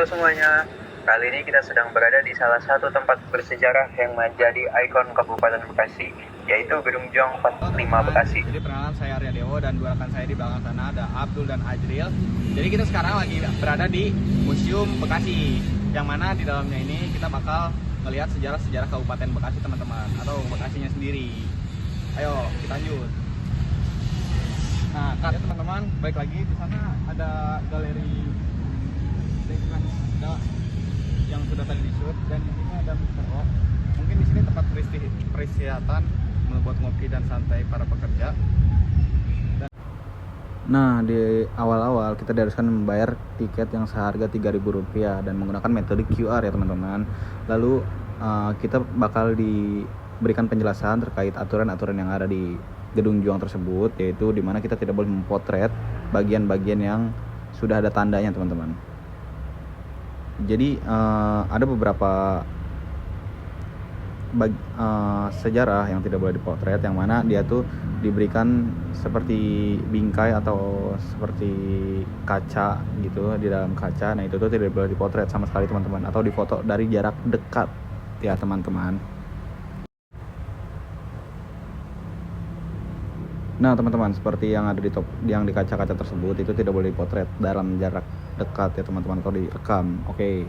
Halo semuanya, kali ini kita sedang berada di salah satu tempat bersejarah yang menjadi ikon Kabupaten Bekasi, yaitu Gedung Juang 45 Bekasi. Jadi perkenalan, saya Arya Dewo dan dua rekan saya di belakang sana ada Abdul dan Ajril. Jadi kita sekarang lagi berada di Museum Bekasi, yang mana di dalamnya ini kita bakal melihat sejarah-sejarah Kabupaten Bekasi teman-teman, atau Bekasinya sendiri. Ayo kita lanjut. Nah, ya teman-teman, baik lagi di sana ada galeri yang sudah tadi di-shoot, dan di sini ada Mr. O. Mungkin di sini tempat peristirahat membuat ngopi dan santai para pekerja. Nah, di awal-awal kita diharuskan membayar tiket yang seharga Rp3.000 dan menggunakan metode QR ya teman-teman. Lalu kita bakal diberikan penjelasan terkait aturan-aturan yang ada di Gedung Juang tersebut, yaitu dimana kita tidak boleh memotret bagian-bagian yang sudah ada tandanya teman-teman. Jadi ada beberapa sejarah yang tidak boleh dipotret, yang mana dia tuh diberikan seperti bingkai atau seperti kaca gitu di dalam kaca. Nah itu tuh tidak boleh dipotret sama sekali teman-teman, atau difoto dari jarak dekat ya teman-teman. Nah teman-teman, seperti yang ada yang di kaca-kaca tersebut itu tidak boleh dipotret dalam jarak dekat ya teman-teman, atau direkam. Oke.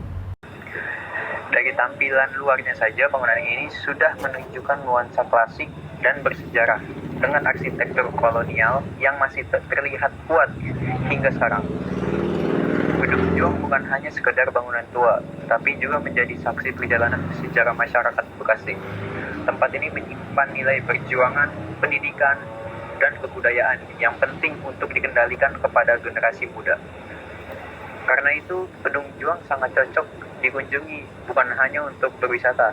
Dari tampilan luarnya saja, bangunan ini sudah menunjukkan nuansa klasik dan bersejarah dengan arsitektur kolonial yang masih terlihat kuat hingga sekarang. Gedung Juang bukan hanya sekedar bangunan tua, tapi juga menjadi saksi perjalanan sejarah masyarakat Bekasi. Tempat ini menyimpan nilai perjuangan, pendidikan, dan kebudayaan yang penting untuk dikendalikan kepada generasi muda. Karena itu, Gedung Juang sangat cocok dikunjungi bukan hanya untuk berwisata,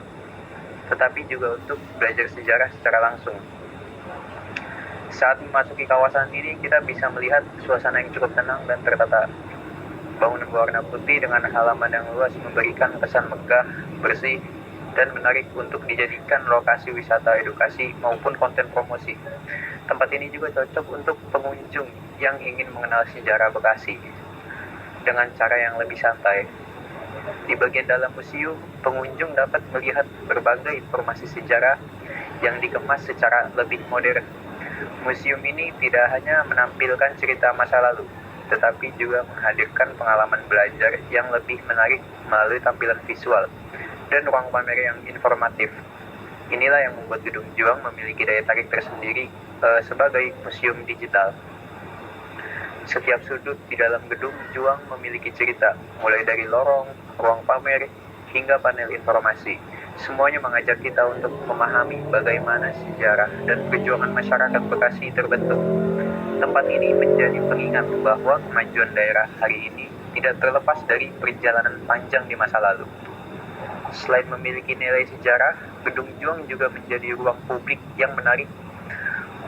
tetapi juga untuk belajar sejarah secara langsung. Saat memasuki kawasan ini, kita bisa melihat suasana yang cukup tenang dan tertata. Bangunan berwarna putih dengan halaman yang luas memberikan kesan megah, bersih, dan menarik untuk dijadikan lokasi wisata edukasi maupun konten promosi. Tempat ini juga cocok untuk pengunjung yang ingin mengenal sejarah Bekasi dengan cara yang lebih santai. Di bagian dalam museum, pengunjung dapat melihat berbagai informasi sejarah yang dikemas secara lebih modern. Museum ini tidak hanya menampilkan cerita masa lalu, tetapi juga menghadirkan pengalaman belajar yang lebih menarik melalui tampilan visual dan ruang pamer yang informatif. Inilah yang membuat Gedung Juang memiliki daya tarik tersendiri sebagai museum digital. Setiap sudut di dalam Gedung Juang memiliki cerita, mulai dari lorong, ruang pamer, hingga panel informasi. Semuanya mengajak kita untuk memahami bagaimana sejarah dan perjuangan masyarakat Bekasi terbentuk. Tempat ini menjadi pengingat bahwa kemajuan daerah hari ini tidak terlepas dari perjalanan panjang di masa lalu. Selain memiliki nilai sejarah, Gedung Juang juga menjadi ruang publik yang menarik.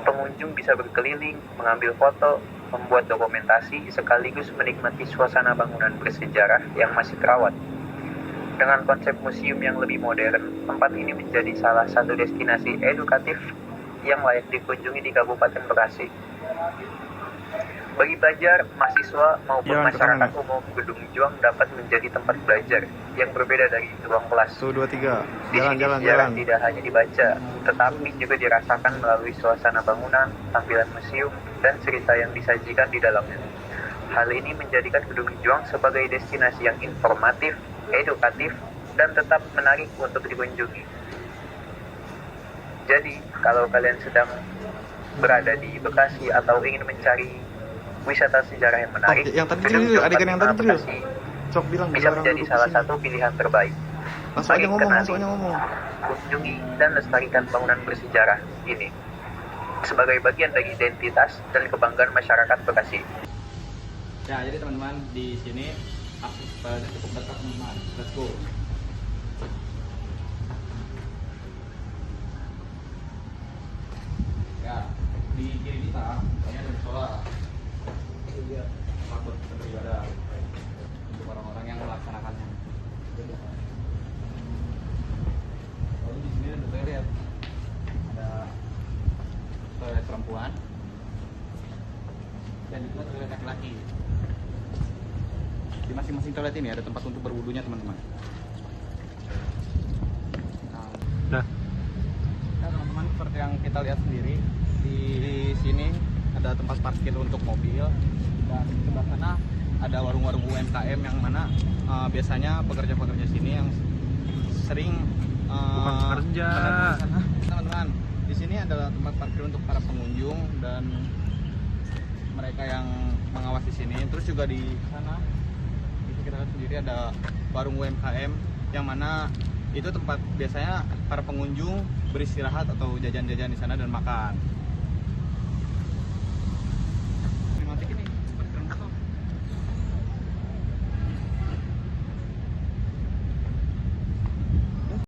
Pengunjung bisa berkeliling, mengambil foto, membuat dokumentasi, sekaligus menikmati suasana bangunan bersejarah yang masih terawat. Dengan konsep museum yang lebih modern, tempat ini menjadi salah satu destinasi edukatif yang layak dikunjungi di Kabupaten Bekasi. Bagi pelajar, mahasiswa, maupun masyarakat umum, Gedung Juang dapat menjadi tempat belajar yang berbeda dari ruang kelas. 1, 2, 3. Di sini sejarah tidak hanya dibaca, tetapi juga dirasakan melalui suasana bangunan, tampilan museum, dan cerita yang disajikan di dalamnya. Hal ini menjadikan Gedung Juang sebagai destinasi yang informatif, edukatif, dan tetap menarik untuk dikunjungi. Jadi, kalau kalian sedang berada di Bekasi atau ingin mencari wisata sejarah yang menarik, yang tadi Gedung Juang adegan yang tadi Bekasi Cok bilang bisa menjadi salah satu pilihan terbaik. langsung aja ngomong. Kunjungi dan lestarikan bangunan bersejarah ini sebagai bagian dari identitas dan kebanggaan masyarakat Bekasi. Ya, jadi teman-teman, di sini akses cukup dekat teman-teman. Let's go. Ya, di kiri kita ini ada musola. Tempat buat beribadah untuk orang-orang yang melaksanakannya. Lalu di sini ada toilet. Ada toilet perempuan dan juga toilet laki-laki. Di masing-masing langsung kita lihat ini ada tempat untuk berwudunya teman-teman. Nah, Nah, teman-teman, seperti yang kita lihat sendiri di sini ada tempat parkir untuk mobil dan di sebelah sana ada warung-warung UMKM yang mana biasanya pekerja-pekerja sini yang sering bukan pekerja. Teman-teman, di sini adalah tempat parkir untuk para pengunjung dan mereka yang mengawasi sini. Terus juga di sana itu kita lihat sendiri ada warung UMKM yang mana itu tempat biasanya para pengunjung beristirahat atau jajan-jajan di sana dan makan.